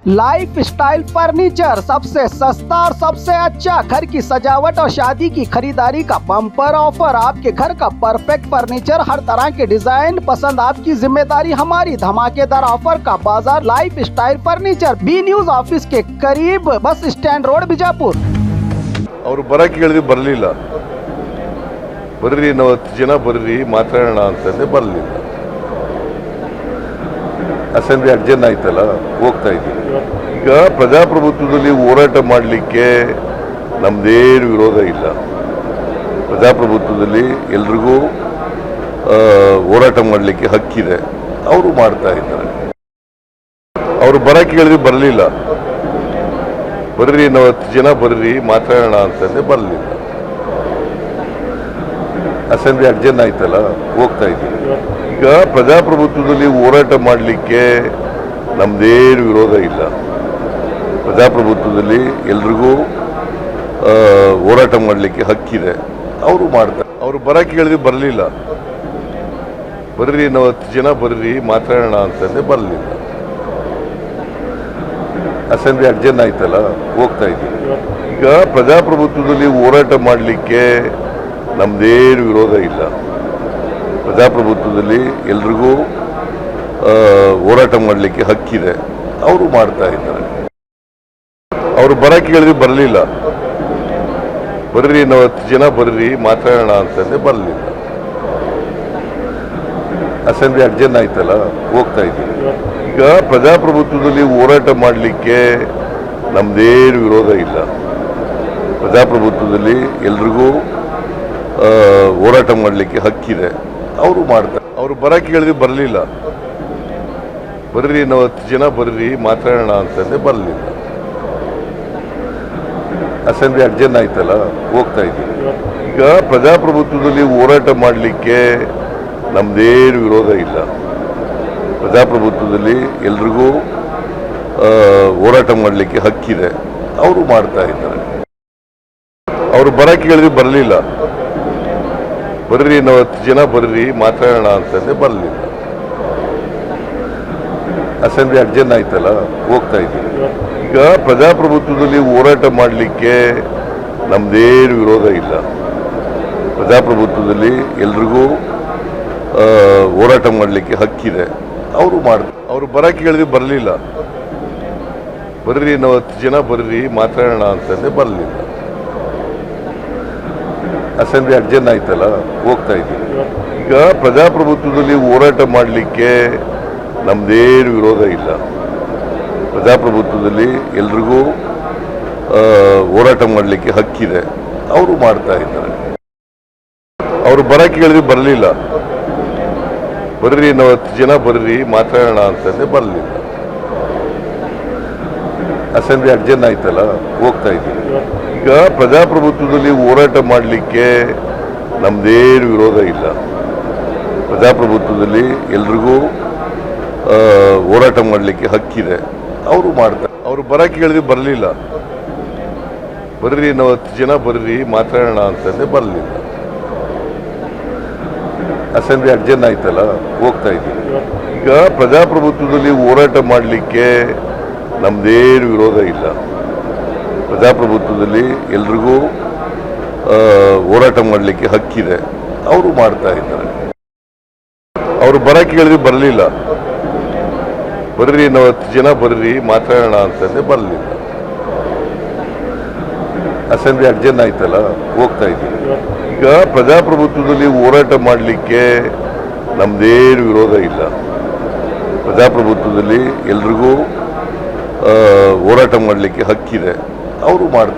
Life style furniture सबसे सस्ता और सबसे अच्छा घर की सजावट और शादी की खरीदारी का बम्पर ऑफर। आपके घर का परफेक्ट फर्नीचर, हर तरह के डिजाइन पसंद, आपकी जिम्मेदारी हमारी। धमाकेदार ऑफर का बाजार life style furniture, B news office के करीब, बस स्टैंड रोड, बिजापुर। ಅವರು ಬರಕ್ಕೆ ಹೇಳಿದ್ರು ಬರಲಿಲ್ಲ. ಬರ್ರಿ ನಾವು 10 ಜನ ಬರ್ರಿ ಮಾತಾಡೋಣ ಅಂತಂದ್ರೆ ಬರಲಿಲ್ಲ. ಅಸೆಂಬ್ಲಿ ಅಡ್ಜನ್ ಆಯ್ತಲ್ಲ, ಹೋಗ್ತಾ ಇದ್ದೀವಿ. ಈಗ ಪ್ರಜಾಪ್ರಭುತ್ವದಲ್ಲಿ ಹೋರಾಟ ಮಾಡಲಿಕ್ಕೆ ನಮ್ದೇನು ವಿರೋಧ ಇಲ್ಲ. ಪ್ರಜಾಪ್ರಭುತ್ವದಲ್ಲಿ ಎಲ್ರಿಗೂ ಹೋರಾಟ ಮಾಡಲಿಕ್ಕೆ ಹಕ್ಕಿದೆ. ಅವರು ಮಾಡ್ತಾ ಇದ್ದಾರೆ. ಅವರು ಬರಕ್ಕೆ ಹೇಳಿದ್ರು ಬರಲಿಲ್ಲ. ಬರ್ರಿ ನಾವು 10 ಜನ ಬರ್ರಿ ಮಾತಾಡೋಣ ಅಂತಂದ್ರೆ ಬರಲಿಲ್ಲ. ಅಸೆಂಬ್ಲಿ ಅಡ್ಜನ್ ಆಯ್ತಲ್ಲ, ಹೋಗ್ತಾ ಇದ್ದೀವಿ. ಈಗ ಪ್ರಜಾಪ್ರಭುತ್ವದಲ್ಲಿ ಹೋರಾಟ ಮಾಡಲಿಕ್ಕೆ ನಮ್ದೇನು ವಿರೋಧ ಇಲ್ಲ. ಪ್ರಜಾಪ್ರಭುತ್ವದಲ್ಲಿ ಎಲ್ರಿಗೂ ಹೋರಾಟ ಮಾಡಲಿಕ್ಕೆ ಹಕ್ಕಿದೆ. ಅವರು ಮಾಡ್ತಾರೆ. ಅವರು ಬರಕ್ಕೆ ಹೇಳಿದ್ರು ಬರಲಿಲ್ಲ. ಬರ್ರಿ ನಾವು 10 ಜನ ಬರ್ರಿ ಮಾತಾಡೋಣ ಅಂತಂದ್ರೆ ಬರಲಿಲ್ಲ. ಅಸೆಂಬ್ಲಿ ಅಡ್ಜನ್ ಆಯ್ತಲ್ಲ, ಹೋಗ್ತಾ ಇದ್ದೀವಿ. ಈಗ ಪ್ರಜಾಪ್ರಭುತ್ವದಲ್ಲಿ ಹೋರಾಟ ಮಾಡಲಿಕ್ಕೆ ನಮ್ದೇನು ವಿರೋಧ ಇಲ್ಲ. ಪ್ರಜಾಪ್ರಭುತ್ವದಲ್ಲಿ ಎಲ್ರಿಗೂ ಹೋರಾಟ ಮಾಡಲಿಕ್ಕೆ ಹಕ್ಕಿದೆ. ಅವರು ಮಾಡ್ತಾ ಇದ್ದಾರೆ. ಅವರು ಬರಕ್ಕೆ ಹೇಳಿದ್ರು ಬರಲಿಲ್ಲ. ಬರ್ರಿ ನಾವು 10 ಜನ ಬರ್ರಿ ಮಾತಾಡೋಣ ಅಂತಂದ್ರೆ ಬರಲಿಲ್ಲ. ಅಸೆಂಬ್ಲಿ ಅಡ್ಜನ್ ಆಯ್ತಲ್ಲ, ಹೋಗ್ತಾ ಇದ್ದೀವಿ. ಈಗ ಪ್ರಜಾಪ್ರಭುತ್ವದಲ್ಲಿ ಹೋರಾಟ ಮಾಡಲಿಕ್ಕೆ ನಮ್ದೇನು ವಿರೋಧ ಇಲ್ಲ. ಪ್ರಜಾಪ್ರಭುತ್ವದಲ್ಲಿ ಎಲ್ರಿಗೂ ಹೋರಾಟ ಮಾಡಲಿಕ್ಕೆ ಹಕ್ಕಿದೆ. ಅವರು ಮಾಡ್ತಾರೆ. ಅವರು ಬರಕ್ಕೆ ಹೇಳಿದ್ರು ಬರಲಿಲ್ಲ. ಬರ್ರಿ ನಾವು 10 ಜನ ಬರ್ರಿ ಮಾತಾಡೋಣ ಅಂತಂದ್ರೆ ಬರಲಿಲ್ಲ. ಅಸೆಂಬ್ಲಿ ಅಡ್ಜನ್ ಆಯ್ತಲ್ಲ, ಹೋಗ್ತಾ ಇದ್ದೀವಿ. ಈಗ ಪ್ರಜಾಪ್ರಭುತ್ವದಲ್ಲಿ ಹೋರಾಟ ಮಾಡಲಿಕ್ಕೆ ನಮ್ದೇನು ವಿರೋಧ ಇಲ್ಲ. ಪ್ರಜಾಪ್ರಭುತ್ವದಲ್ಲಿ ಎಲ್ರಿಗೂ ಹೋರಾಟ ಮಾಡಲಿಕ್ಕೆ ಹಕ್ಕಿದೆ. ಅವರು ಮಾಡ್ತಾ ಇದ್ದಾರೆ. ಅವರು ಬರಕ್ಕೆ ಹೇಳಿದ್ರು ಬರಲಿಲ್ಲ. ಬರ್ರಿ ನಾವು 10 ಜನ ಬರ್ರಿ ಮಾತಾಡೋಣ ಅಂತಂದ್ರೆ ಬರಲಿಲ್ಲ. ಅಸೆಂಬ್ಲಿ ಅಡ್ಜನ್ ಆಯ್ತಲ್ಲ, ಹೋಗ್ತಾ ಇದ್ದೀವಿ. ಈಗ ಪ್ರಜಾಪ್ರಭುತ್ವದಲ್ಲಿ ಹೋರಾಟ ಮಾಡಲಿಕ್ಕೆ ನಮ್ದೇನು ವಿರೋಧ ಇಲ್ಲ. ಪ್ರಜಾಪ್ರಭುತ್ವದಲ್ಲಿ ಎಲ್ರಿಗೂ ಹೋರಾಟ ಮಾಡಲಿಕ್ಕೆ ಹಕ್ಕಿದೆ. ಅವರು ಮಾಡ್ತಾರೆ. ಅವರು ಬರಕ್ಕೆ ಹೇಳಿದ್ರು ಬರಲಿಲ್ಲ. ಬರ್ರಿ ನಾವು 10 ಜನ ಬರ್ರಿ ಮಾತಾಡೋಣ ಅಂತಂದ್ರೆ ಬರಲಿಲ್ಲ. ಅಸೆಂಬ್ಲಿ ಅಡ್ಜನ್ ಆಯ್ತಲ್ಲ, ಹೋಗ್ತಾ ಇದ್ದೀವಿ. ಈಗ ಪ್ರಜಾಪ್ರಭುತ್ವದಲ್ಲಿ ಹೋರಾಟ ಮಾಡಲಿಕ್ಕೆ ನಮ್ದೇನು ವಿರೋಧ ಇಲ್ಲ. ಪ್ರಜಾಪ್ರಭುತ್ವದಲ್ಲಿ ಎಲ್ರಿಗೂ ಹೋರಾಟ ಮಾಡಲಿಕ್ಕೆ ಹಕ್ಕಿದೆ. ಅವರು ಮಾಡ್ತಾ ಇದ್ದಾರೆ. ಅವರು ಬರಕ್ಕೆ ಹೇಳಿದ್ರು ಬರಲಿಲ್ಲ. ಬರ್ರಿ ನಾವು 10 ಜನ ಬರ್ರಿ ಮಾತಾಡೋಣ ಅಂತಂದ್ರೆ ಬರಲಿಲ್ಲ. ಅಸೆಂಬ್ಲಿ ಅಡ್ಜನ್ ಆಯ್ತಲ್ಲ, ಹೋಗ್ತಾ ಇದ್ದೀವಿ. ಈಗ ಪ್ರಜಾಪ್ರಭುತ್ವದಲ್ಲಿ ಹೋರಾಟ ಮಾಡಲಿಕ್ಕೆ ನಮ್ದೇನು ವಿರೋಧ ಇಲ್ಲ. ಪ್ರಜಾಪ್ರಭುತ್ವದಲ್ಲಿ ಎಲ್ರಿಗೂ ಹೋರಾಟ ಮಾಡಲಿಕ್ಕೆ ಹಕ್ಕಿದೆ. ಅವರು ಮಾಡ್ತಾರೆ. ಅವರು ಬರಕ್ಕೆ ಹೇಳಿದ್ರು ಬರಲಿಲ್ಲ. ಬರ್ರಿ ನಾವು 10 ಜನ ಬರ್ರಿ ಮಾತಾಡೋಣ ಅಂತಂದ್ರೆ ಬರಲಿಲ್ಲ. ಅಸೆಂಬ್ಲಿ ಅಡ್ಜನ್ ಆಯ್ತಲ್ಲ, ಹೋಗ್ತಾ ಇದ್ದೀವಿ. ಈಗ ಪ್ರಜಾಪ್ರಭುತ್ವದಲ್ಲಿ ಹೋರಾಟ ಮಾಡಲಿಕ್ಕೆ ನಮ್ದೇನು ವಿರೋಧ ಇಲ್ಲ. ಪ್ರಜಾಪ್ರಭುತ್ವದಲ್ಲಿ ಎಲ್ರಿಗೂ ಹೋರಾಟ ಮಾಡಲಿಕ್ಕೆ ಹಕ್ಕಿದೆ. ಅವರು ಮಾಡ್ತಾ ಇದ್ದಾರೆ. ಅವರು ಬರಕ್ಕೆ ಹೇಳಿದ್ರು ಬರಲಿಲ್ಲ. ಬರ್ರಿ ನಾವು 10 ಜನ ಬರ್ರಿ ಮಾತಾಡೋಣ ಅಂತಂದ್ರೆ ಬರಲಿಲ್ಲ. ಅಸೆಂಬ್ಲಿ ಅಡ್ಜನ್ ಆಯ್ತಲ್ಲ, ಹೋಗ್ತಾ ಇದ್ದೀವಿ. ಈಗ ಪ್ರಜಾಪ್ರಭುತ್ವದಲ್ಲಿ ಹೋರಾಟ ಮಾಡಲಿಕ್ಕೆ ನಮ್ದೇನು ವಿರೋಧ ಇಲ್ಲ. ಪ್ರಜಾಪ್ರಭುತ್ವದಲ್ಲಿ ಎಲ್ರಿಗೂ ಹೋರಾಟ ಮಾಡಲಿಕ್ಕೆ ಹಕ್ಕಿದೆ. ಅವರು ಮಾಡ್ತಾರೆ.